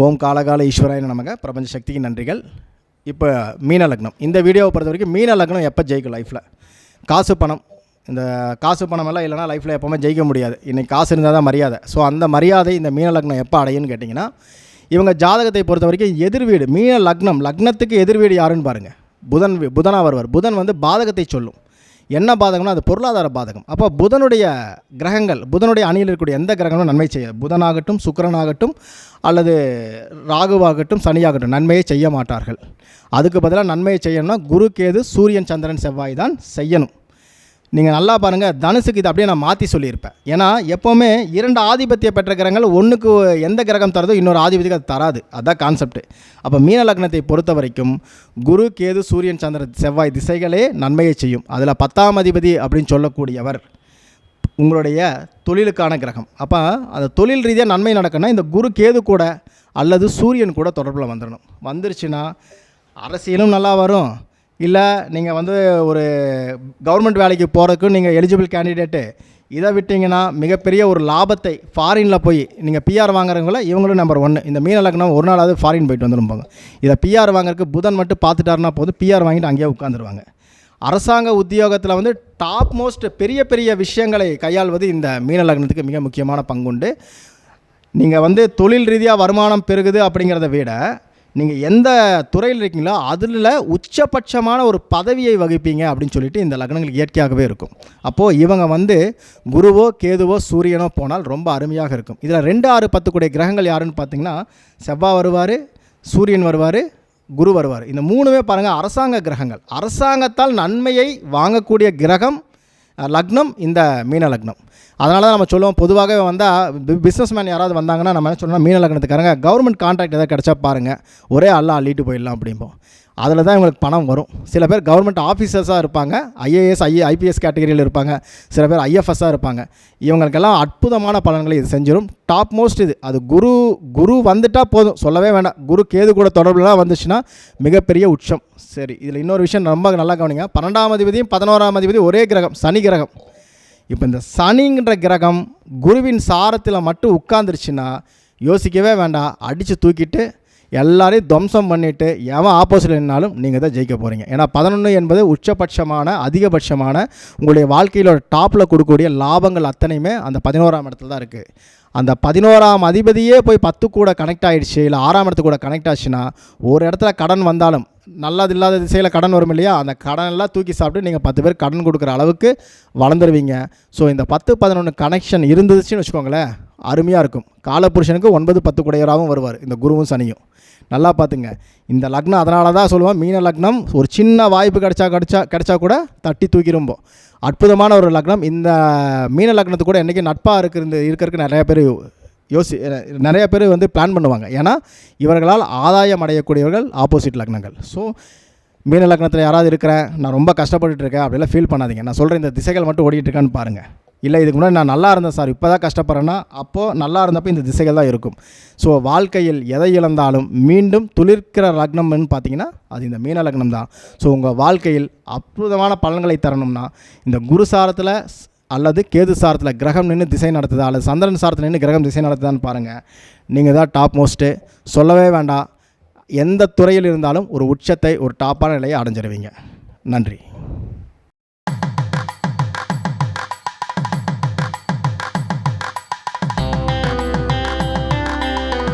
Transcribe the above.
ஓம் காலகால ஈஸ்வராய நமக. பிரபஞ்ச சக்திக்கு நன்றிகள். இப்போ மீன லக்னம், இந்த வீடியோவை பொறுத்த வரைக்கும் மீன லக்னம் எப்போ ஜெயிக்கும் லைஃப்பில்? காசு பணம், இந்த காசு பணம் எல்லாம் இல்லைனா லைஃப்பில் எப்போவுமே ஜெயிக்க முடியாது. இன்றைக்கி காசு இருந்தால் தான் மரியாதை. ஸோ அந்த மரியாதை இந்த மீன லக்னம் எப்போ அடையுன்னு கேட்டிங்கன்னா, இவங்க ஜாதகத்தை பொறுத்த வரைக்கும் எதிர் வீடு மீன லக்னம், லக்னத்துக்கு எதிர் வீடு யாருன்னு பாருங்கள். புதனாக வருவார். புதன் வந்து பாதகத்தை சொல்லும். என்ன பாதகம்னா அது பொருளாதார பாதகம். அப்போ புதனுடைய கிரகங்கள், புதனுடைய அணியில் இருக்கக்கூடிய எந்த கிரகங்களும் நன்மை செய்யாது. புதனாகட்டும், சுக்கிரனாகட்டும், அல்லது ராகுவாகட்டும், சனியாகட்டும் நன்மையை செய்ய மாட்டார்கள். அதுக்கு பதிலாக நன்மையை செய்யணும்னா குரு, கேது, சூரியன், சந்திரன், செவ்வாய் தான் செய்யணும். நீங்கள் நல்லா பாருங்கள், தனுசுக்கு இது அப்படியே நான் மாற்றி சொல்லியிருப்பேன். ஏன்னா எப்போவுமே இரண்டு ஆதிபத்திய பெற்ற கிரகங்கள் ஒன்றுக்கு எந்த கிரகம் தரதோ இன்னொரு ஆதிபத்தியம் அது தராது. அதுதான் கான்செப்ட். அப்போ மீன லக்னத்தை பொறுத்த வரைக்கும் குரு, கேது, சூரியன், சந்திரன், செவ்வாய் திசைகளே நன்மையை செய்யும். அதில் 10ஆம் அதிபதி அப்படின்னு சொல்லக்கூடியவர் உங்களுடைய தொழிலுக்கான கிரகம். அப்போ அந்த தொழில் ரீதியாக நன்மை நடக்குன்னா இந்த குரு, கேது கூட அல்லது சூரியன் கூட தொடர்பில் வந்துடணும். வந்துருச்சுன்னா அரசியலும் நல்லா வரும். இல்லை நீங்கள் வந்து ஒரு கவர்மெண்ட் வேலைக்கு போகிறதுக்கு நீங்கள் எலிஜிபிள் கேண்டிடேட்டு. இதை விட்டிங்கன்னா மிகப்பெரிய ஒரு லாபத்தை ஃபாரினில் போய் நீங்கள் பிஆர் வாங்குறவங்கள இவங்களும் நம்பர் 1. இந்த மீன லக்னம் ஒரு நாளாவது ஃபாரின் போயிட்டு வந்துருப்பாங்க. இதை பிஆர் வாங்குறதுக்கு புதன் மட்டும் பார்த்துட்டாருன்னா போதும், பிஆர் வாங்கிட்டு அங்கேயே உட்காந்துருவாங்க. அரசாங்க உத்தியோகத்தில் வந்து டாப் மோஸ்ட் பெரிய பெரிய விஷயங்களை கையாள்வது இந்த மீன லக்னத்துக்கு மிக முக்கியமான பங்குண்டு. நீங்கள் வந்து தொழில் ரீதியாக வருமானம் பெருகுது அப்படிங்கிறத விட நீங்கள் எந்த துறையில் இருக்கீங்களோ அதில் உச்சபட்சமான ஒரு பதவியை வகிப்பீங்க அப்படின்னு சொல்லிட்டு இந்த லக்னங்களுக்கு இயற்கையாகவே இருக்கும். அப்போது இவங்க வந்து குருவோ, கேதுவோ, சூரியனோ போனால் ரொம்ப அருமையாக இருக்கும். இதில் 2, 6, 10 கூடிய கிரகங்கள் யாருன்னு பார்த்தீங்கன்னா, செவ்வாய் வருவார், சூரியன் வருவார், குரு வருவார். இந்த 3மே பாருங்கள் அரசாங்க கிரகங்கள். அரசாங்கத்தால் நன்மையை வாங்கக்கூடிய கிரகம் லக்னம் இந்த மீன லக்னம். அதனால தான் நம்ம சொல்லுவோம், பொதுவாகவே வந்தால் பிஸ்னஸ்மேன் யாராவது வந்தாங்கன்னா நம்ம என்ன சொல்லணும், மீன லக்னத்துக்காரங்க கவர்மெண்ட் கான்ட்ராக்ட் எதாவது கிடச்சா பாருங்கள், ஒரே ஆளாக அள்ளிட்டு போயிடலாம் அப்படிம்போம். அதில் தான் இவங்களுக்கு பணம் வரும். சில பேர் கவர்மெண்ட் ஆஃபீஸர்ஸாக இருப்பாங்க, ஐஏஎஸ், ஐபிஎஸ் கேட்டகரியில் இருப்பாங்க, சில பேர் ஐஎஃப்எஸ்ஸாக இருப்பாங்க. இவங்களுக்கெல்லாம் அற்புதமான பலன்களை இது செஞ்சிடும். டாப் மோஸ்ட் இது. அது குரு வந்துட்டால் போதும், சொல்லவே வேண்டாம். குரு, கேது கூட தொடர்புலாம் வந்துச்சுன்னா மிகப்பெரிய உச்சம். சரி, இதில் இன்னொரு விஷயம் ரொம்ப நல்லா கவனிங்க. 12ஆம் அதிபதியும் 11ஆம் அதிபதியும் ஒரே கிரகம், சனி கிரகம். இப்போ இந்த சனிங்கிற கிரகம் குருவின் சாரத்தில் மட்டும் உட்காந்துருச்சுன்னா யோசிக்கவே வேண்டாம், அடித்து தூக்கிட்டு எல்லாரையும் துவம்சம் பண்ணிவிட்டு எவன் ஆப்போசிட்டில் நின்னாலும் நீங்கள் தான் ஜெயிக்க போகிறீங்க. ஏன்னா 11 என்பது உச்சபட்சமான அதிகபட்சமான உங்களுடைய வாழ்க்கையிலோட டாப்பில் கொடுக்கக்கூடிய லாபங்கள் அத்தனையுமே அந்த 11ஆம் இடத்துல தான் இருக்குது. அந்த 11ஆம் அதிபதியே போய் 10 கூட கனெக்ட் ஆகிடுச்சு, இல்லை 6ஆம் இடத்து கூட கனெக்ட் ஆச்சுன்னா ஒரு இடத்துல கடன் வந்தாலும், நல்லது இல்லாத திசையில் கடன் வரும் இல்லையா, அந்த கடனெல்லாம் தூக்கி சாப்பிட்டு நீங்கள் 10 பேர் கடன் கொடுக்குற அளவுக்கு வளர்ந்துருவீங்க. ஸோ இந்த 10, 11 கனெக்ஷன் இருந்துச்சுன்னு வச்சுக்கோங்களேன், அருமையாக இருக்கும். காலபுருஷனுக்கு 9, 10 குடையராகவும் வருவார் இந்த குருவும் சனியும். நல்லா பார்த்துங்க. இந்த லக்னம் அதனால தான் சொல்லுவோம், மீன லக்னம் ஒரு சின்ன வாய்ப்பு கிடைச்சா கூட தட்டி தூக்கிரும்போம். அற்புதமான ஒரு லக்னம். இந்த மீன லக்னத்து கூட என்றைக்கு நட்பாக இருக்கிறதுக்கு நிறைய பேர் வந்து பிளான் பண்ணுவாங்க. ஏன்னா இவர்களால் ஆதாயம் அடையக்கூடியவர்கள் ஆப்போசிட் லக்னங்கள். ஸோ மீன லக்னத்தில் யாராவது இருக்கிறேன், நான் ரொம்ப கஷ்டப்பட்டுட்டு இருக்கேன் அப்படிலாம் ஃபீல் பண்ணாதீங்க. நான் சொல்கிறேன், இந்த திசைகள் மட்டும் ஓடிட்டு இருக்கான்னு பாருங்கள். இல்லை இதுக்கு முன்னாடி நான் நல்லா இருந்தேன் சார், இப்போ தான் கஷ்டப்படுறேன்னா, அப்போது நல்லா இருந்தப்போ இந்த திசைகள் தான் இருக்கும். ஸோ வாழ்க்கையில் எதை இழந்தாலும் மீண்டும் துளிர்க்கிற லக்னம்னு பார்த்தீங்கன்னா அது இந்த மீன லக்னம் தான். ஸோ உங்கள் வாழ்க்கையில் அற்புதமான பலன்களை தரணும்னா இந்த குரு சாரத்தில் அல்லது கேது சாரத்தில் கிரகம் நின்று திசை நடத்துதா, அல்லது சந்திரன் சாரத்தில் நின்று கிரகம் திசை நடத்துதான்னு பாருங்கள். நீங்கள் தான் டாப் மோஸ்ட்டு, சொல்லவே வேண்டாம். எந்த துறையில் இருந்தாலும் ஒரு உச்சத்தை, ஒரு டாப்பான நிலையை அடைஞ்சிருவீங்க. நன்றி.